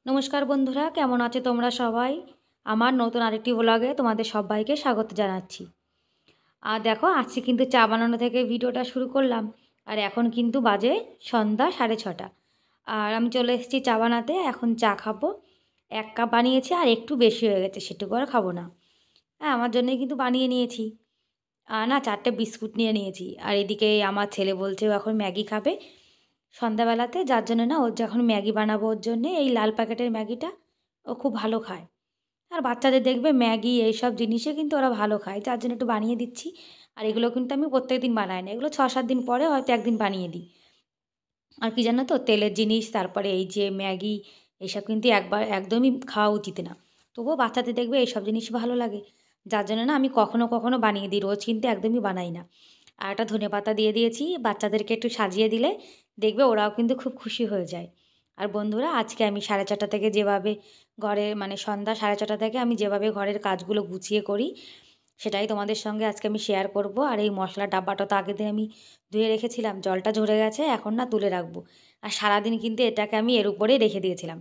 নমস্কার বন্ধুরা, কেমন আছো তোমরা সবাই? আমার নতুন আরেকটি ব্লগে তোমাদের সবাইকে স্বাগত জানাচ্ছি। আর দেখো, আজকে কিন্তু চা বানানো থেকে ভিডিওটা শুরু করলাম। আর এখন কিন্তু বাজে সন্ধ্যা 6:30। আর আমি চলে এসেছি চা বানাতে। এখন চা খাবো। 1 কাপ বানিয়েছি, আর একটু বেশি হয়ে গেছে, সেটুকু আর খাবো না। হ্যাঁ, আমার জন্যই কিন্তু বানিয়ে নিয়েছি। আর না, 4টে বিস্কুট নিয়ে নিয়েছি। আর এদিকে আমার ছেলে বলছে ও এখন ম্যাগি খাবে সন্ধ্যাবেলাতে, যার জন্য না ওর যখন ম্যাগি বানাবো ওর জন্যে এই লাল প্যাকেটের ম্যাগিটা ও খুব ভালো খায়। আর বাচ্চাদের দেখবে ম্যাগি এইসব জিনিসে কিন্তু ওরা ভালো খায়, যার জন্য একটু বানিয়ে দিচ্ছি। আর এগুলো কিন্তু আমি প্রত্যেকদিন বানাই না, এগুলো 6-7 দিন পরে হয়তো একদিন বানিয়ে দিই। আর কি জানো তো, তেলের জিনিস, তারপরে এই যে ম্যাগি, এইসব কিন্তু একবার একদমই খাওয়া উচিত না। তবুও বাচ্চাদের দেখবে এইসব জিনিস ভালো লাগে, যার জন্য না আমি কখনো কখনো বানিয়ে দিই, রোজ কিন্তু একদমই বানাই না। আর একটা ধনেপাতা দিয়ে দিয়েছি, বাচ্চাদেরকে একটু সাজিয়ে দিলে দেখবে ওরাও কিন্তু খুব খুশি হয়ে যায়। আর বন্ধুরা, আজকে আমি 4:30 থেকে যেভাবে ঘরের মানে সন্ধ্যা 4:30 থেকে আমি যেভাবে ঘরের কাজগুলো গুছিয়ে করি, সেটাই তোমাদের সঙ্গে আজকে আমি শেয়ার করব। আর এই মশলার ডাব্বাটা তো আগের দিন আমি ধুয়ে রেখেছিলাম, জলটা ঝরে গেছে, এখন না তুলে রাখবো। আর সারাদিন কিন্তু এটাকে আমি এর উপরেই রেখে দিয়েছিলাম।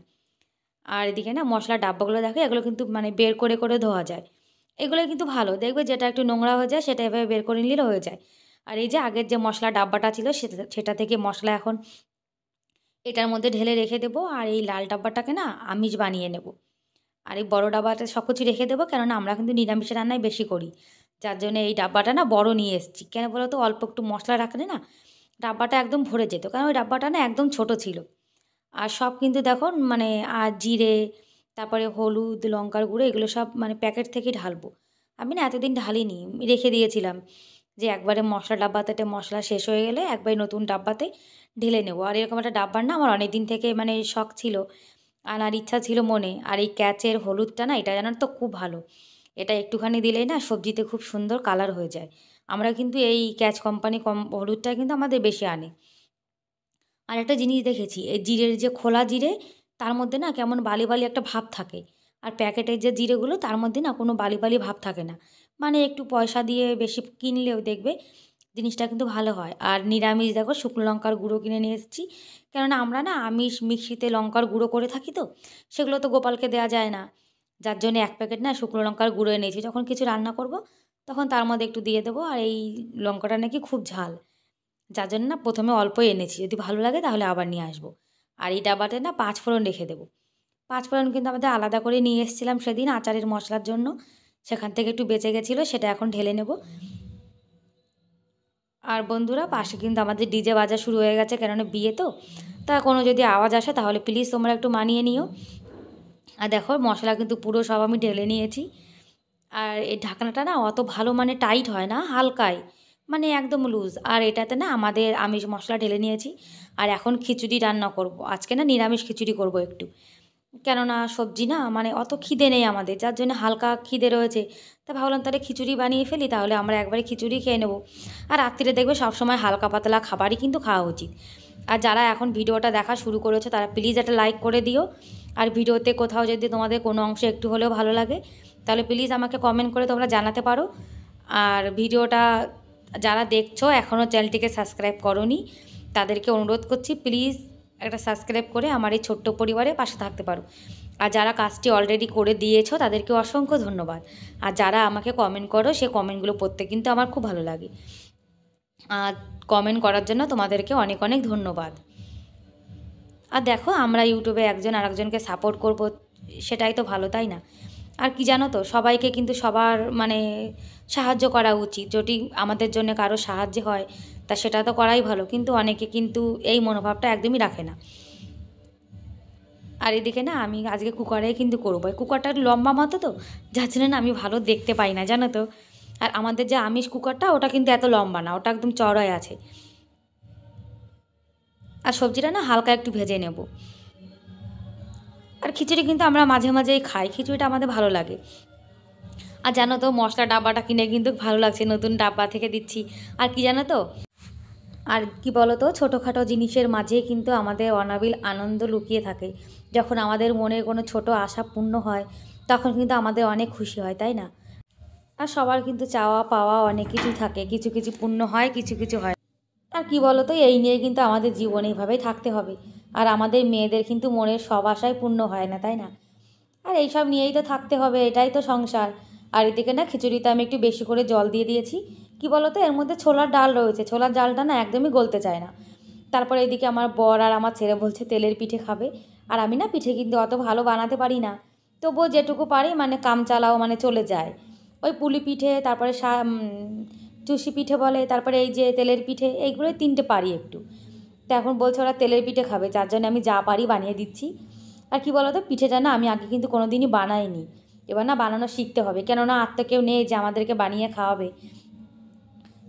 আর এদিকে না মশলার ডাব্বাগুলো দেখো, এগুলো কিন্তু মানে বের করে করে ধোয়া যায়। এগুলো কিন্তু ভালো, দেখবে যেটা একটু নোংরা হয়ে যায় সেটা এভাবে বের করে নিলে হয়ে যায়। আর এই যে আগের যে মশলার ডাব্বাটা ছিল সেটা থেকে মশলা এখন এটার মধ্যে ঢেলে রেখে দেবো। আর এই লাল ডাব্বাটাকে না আমিষ বানিয়ে নেব। আর এই বড় ডাব্বাতে সব কিছু রেখে দেবো, কেননা আমরা কিন্তু নিরামিষ রান্নাই বেশি করি, যার জন্য এই ডাব্বাটা না বড় নিয়ে এসেছি। কেন বলো তো, অল্প একটু মশলা রাখলে না ডাব্বাটা একদম ভরে যেত, কারণ ওই ডাব্বাটা না একদম ছোট ছিল। আর সব কিন্তু দেখো মানে আর জিরে, তারপরে হলুদ, লঙ্কার গুঁড়ো, এগুলো সব মানে প্যাকেট থেকেই ঢালবো। আমি না এতদিন ঢালিনি, রেখে দিয়েছিলাম যে একবারে মশলা ডাব্বাতে মশলা শেষ হয়ে গেলে একবারে নতুন ডাব্বাতে ঢেলে নেবো। আর এরকম একটা ডাব্বার না আমার অনেক দিন থেকে মানে শখ ছিল, আনার ইচ্ছা ছিল মনে। আর এই ক্যাচের হলুদটা না, এটা জানার তো খুব ভালো। এটা একটুখানি দিলেই না সবজিতে খুব সুন্দর কালার হয়ে যায়। আমরা কিন্তু এই ক্যাচ কোম্পানি হলুদটা কিন্তু আমাদের বেশি আনে। আর একটা জিনিস দেখেছি, এই জিরের যে খোলা জিরে, তার মধ্যে না কেমন বালি বালি একটা ভাব থাকে। আর প্যাকেটের যে জিরেগুলো তার মধ্যে না কোনো বালি বালি ভাব থাকে না। মানে একটু পয়সা দিয়ে বেশি কিনলেও দেখবে জিনিসটা কিন্তু ভালো হয়। আর নিরামিষ দেখো, শুকনো লঙ্কার গুঁড়ো কিনে নিয়ে এসেছি, কেননা আমরা না আমিষ মিক্সিতে লঙ্কার গুঁড়ো করে থাকি, তো সেগুলো তো গোপালকে দেওয়া যায় না। যার জন্য 1 প্যাকেট না শুকনো লঙ্কার গুঁড়ো এনেছি, যখন কিছু রান্না করব তখন তার মধ্যে একটু দিয়ে দেবো। আর এই লঙ্কাটা নাকি খুব ঝাল, যার জন্য না প্রথমে অল্পই এনেছি, যদি ভালো লাগে তাহলে আবার নিয়ে আসবো। আর এই ডাব্বাতে না 5 ফোড়ন রেখে দেবো। 5 ফোড়ন কিন্তু আমাদের আলাদা করে নিয়ে এসেছিলাম সেদিন আচারের মশলার জন্য, সেখান থেকে একটু বেঁচে গেছিলো, সেটা এখন ঢেলে নেব। আর বন্ধুরা, পাশে কিন্তু আমাদের ডিজে বাজা শুরু হয়ে গেছে, কেননা বিয়ে তো, তা কোনো যদি আওয়াজ আসে তাহলে প্লিজ তোমরা একটু মানিয়ে নিও। আর দেখো মশলা কিন্তু পুরো সব আমি ঢেলে নিয়েছি। আর এই ঢাকনাটা না অত ভালো মানে টাইট হয় না, হালকাই মানে একদম লুজ। আর এটাতে না আমাদের আমিষ মশলা ঢেলে নিয়েছি। আর এখন খিচুড়ি রান্না করব, আজকে না নিরামিষ খিচুড়ি করব একটু, কেননা সবজি না মানে অত খিদে নেই আমাদের, যার জন্য হালকা খিদে রয়েছে। তা ভাবলাম তাহলে খিচুড়ি বানিয়ে ফেলি, তাহলে আমরা একবারে খিচুড়ি খেয়ে নেব। আর রাত্রিরে দেখবে সবসময় হালকা পাতলা খাবারই কিন্তু খাওয়া উচিত। আর যারা এখন ভিডিওটা দেখা শুরু করেছো তারা প্লিজ একটা লাইক করে দিও। আর ভিডিওতে কোথাও যদি তোমাদের কোনো অংশ একটু হলেও ভালো লাগে, তাহলে প্লিজ আমাকে কমেন্ট করে তোমরা জানাতে পারো। আর ভিডিওটা যারা দেখছো এখনও চ্যানেলটিকে সাবস্ক্রাইব করোনি, তাদেরকে অনুরোধ করছি প্লিজ একটা সাবস্ক্রাইব করে আমার এই ছোট্ট পরিবারের পাশে থাকতে পারো। আর যারা কাজটি অলরেডি করে দিয়েছো তাদেরকে অসংখ্য ধন্যবাদ। আর যারা আমাকে কমেন্ট করো, সে কমেন্টগুলো পড়তে কিন্তু আমার খুব ভালো লাগে। আর কমেন্ট করার জন্য তোমাদেরকে অনেক অনেক ধন্যবাদ। আর দেখো, আমরা ইউটিউবে একজন আরেকজনকে সাপোর্ট করব, সেটাই তো ভালো, তাই না? আর কি জানো তো, সবাইকে কিন্তু সবার মানে সাহায্য করা উচিত। যদি আমাদের জন্য কারো সাহায্য হয় তা সেটা তো করাই ভালো, কিন্তু অনেকে কিন্তু এই মনোভাবটা একদমই রাখে না। আর এদিকে না আমি আজকে কুকারে কিন্তু করবো, কুকারটা লম্বা মতো তো, যার জন্য না আমি ভালো দেখতে পাই না, জানো তো। আর আমাদের যে আমিষ কুকারটা ওটা কিন্তু এত লম্বা না, ওটা একদম চড়াই আছে। আর সবজিটা না হালকা একটু ভেজে নেব। আর খিচুড়ি কিন্তু আমরা মাঝে মাঝেই খাই, খিচুড়িটা আমাদের ভালো লাগে। আর জানো তো, মশলা ডাব্বাটা কিনে কিন্তু ভালো লাগছে, নতুন ডাব্বা থেকে দিচ্ছি। আর কি জানো তো, আর কি বলো তো, ছোটোখাটো জিনিসের মাঝে কিন্তু আমাদের অনাবিল আনন্দ লুকিয়ে থাকে। যখন আমাদের মনের কোনো ছোট আশা পূর্ণ হয়, তখন কিন্তু আমাদের অনেক খুশি হয়, তাই না? আর সবার কিন্তু চাওয়া পাওয়া অনেক কিছু থাকে, কিছু কিছু পূর্ণ হয়, কিছু কিছু হয়। আর কি বলো তো, এই নিয়ে কিন্তু আমাদের জীবন এইভাবেই থাকতে হবে। আর আমাদের মেয়েদের কিন্তু মনের সব আশাই পূর্ণ হয় না, তাই না? আর এইসব নিয়েই তো থাকতে হবে, এটাই তো সংসার। আর এদিকে না খিচুড়িতে আমি একটু বেশি করে জল দিয়ে দিয়েছি। কি বলো তো, এর মধ্যে ছোলার ডাল রয়েছে, ছোলার ডালটা না একদমই গলতে চায় না। তারপরে এদিকে আমার বর আর আমার ছেলে বলছে তেলের পিঠে খাবে। আর আমি না পিঠে কিন্তু অত ভালো বানাতে পারি না, তবুও যেটুকু পারি মানে কাম চালাও মানে চলে যায়। ওই পুলি পিঠে, তারপরে চুষি পিঠে বলে, তারপরে এই যে তেলের পিঠে, এইগুলোই 3টে পারি একটু। তো এখন বলছে ওরা তেলের পিঠে খাবে, যার জন্য আমি যা পারি বানিয়ে দিচ্ছি। আর কি বলো তো, পিঠেটা না আমি আগে কিন্তু কোনো দিনই বানাইনি, এবার না বানানো শিখতে হবে, কেননা আর তো কেউ নেই যে আমাদেরকে বানিয়ে খাওয়াবে।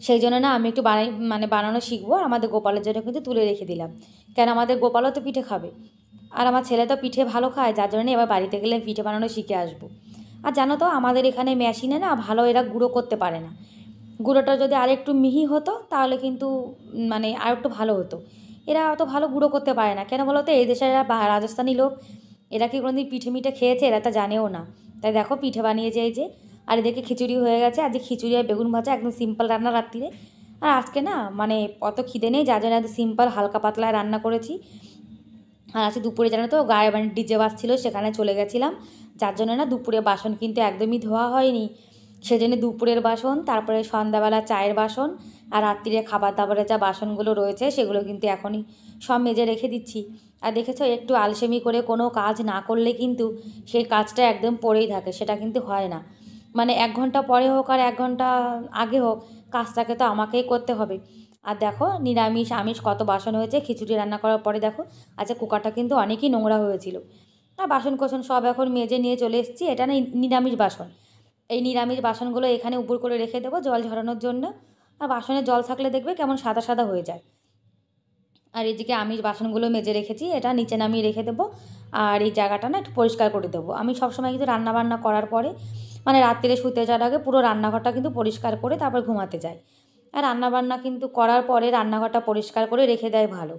সেই জন্য না আমি একটু বানানো শিখবো। আর আমাদের গোপালের জন্য কিন্তু তুলে রেখে দিলাম, কেন আমাদের গোপালও তো পিঠে খাবে। আর আমার ছেলে তো পিঠে ভালো খায়, যার জন্য এবার বাড়িতে গেলে পিঠে বানানো শিখে আসবো। আর জানো তো, আমাদের এখানে মেশিনে না ভালো এরা গুঁড়ো করতে পারে না। গুঁড়োটা যদি আরেকটু মিহি হতো তাহলে কিন্তু মানে আর একটু ভালো হতো। এরা অত ভালো গুঁড়ো করতে পারে না, কেন বলো তো, এই দেশের এরা রাজস্থানী লোক, এরা কি কোনোদিন পিঠে মিঠে খেয়েছে? এরা তা জানেও না। তাই দেখো পিঠে বানিয়েছে এই যে। আর এদিকে খিচুড়ি হয়ে গেছে, আজকে খিচুড়ি আর বেগুন ভাজা, একদম সিম্পল রান্না রাত্রিরে। আর আজকে না মানে অত খিদে নেই, যার জন্য একদম সিম্পল হালকা পাতলায় রান্না করেছি। আর আজকে দুপুরে জানো তো গায়ে মানে ডিজে বাজছিল, সেখানে চলে গেছিলাম, যার জন্য না দুপুরে বাসন কিন্তু একদমই ধোয়া হয়নি। সেজন্য দুপুরের বাসন, তারপরে সন্ধ্যাবেলা চায়ের বাসন, আর রাত্রিরে খাবার দাবারের যা বাসনগুলো রয়েছে সেগুলো কিন্তু এখনই সব মেজে রেখে দিচ্ছি। আর দেখেছো, একটু আলসেমি করে কোনো কাজ না করলে কিন্তু সেই কাজটা একদম পড়েই থাকে, সেটা কিন্তু হয় না। মানে 1 ঘন্টা পরে হোক আর 1 ঘন্টা আগে হোক, কাজটাকে তো আমাকেই করতে হবে। আর দেখো নিরামিষ আমিষ কত বাসন হয়েছে খিচুড়ি রান্না করার পরে। দেখো আচ্ছা, কুকারটা কিন্তু অনেকই নোংরা হয়েছিল। আর বাসন কোসন সব এখন মেজে নিয়ে চলে এসেছি। এটা না নিরামিষ বাসন, এই নিরামিষ বাসনগুলো এখানে উপর করে রেখে দেবো জল ঝরানোর জন্য। আর বাসনে জল থাকলে দেখবে কেমন সাদা সাদা হয়ে যায়। আর এদিকে আমিষ বাসনগুলো মেজে রেখেছি, এটা নিচে নামিয়ে রেখে দেবো। আর এই জায়গাটা না একটু পরিষ্কার করে দেবো। আমি সবসময় কিন্তু রান্নাবান্না করার পরে মানে রাত্রিরে শুতে যাওয়ার আগে পুরো রান্নাঘরটা কিন্তু পরিষ্কার করে তারপর ঘুমাতে যাই। আর রান্নাবান্না কিন্তু করার পরে রান্নাঘরটা পরিষ্কার করে রেখে দেয় ভালো,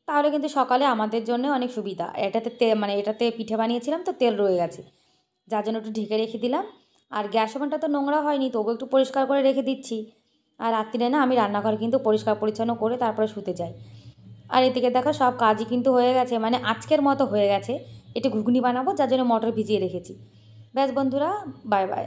তাহলে কিন্তু সকালে আমাদের জন্য অনেক সুবিধা। এটাতে মানে এটাতে পিঠে বানিয়েছিলাম তো তেল রয়ে গেছে, যার জন্য একটু ঢেকে রেখে দিলাম। আর গ্যাস ওভেনটা তো নোংরা হয়নি, তবু একটু পরিষ্কার করে রেখে দিচ্ছি। আর রাত্রিরে না আমি রান্নাঘর কিন্তু পরিষ্কার পরিচ্ছন্ন করে তারপরে শুতে যাই। আর এদিকে দেখো সব কাজই কিন্তু হয়ে গেছে, মানে আজকের মতো হয়ে গেছে। একটু ঘুগনি বানাবো, যার জন্য মটর ভিজিয়ে রেখেছি। ব্যাস বন্ধুরা, বাই বাই।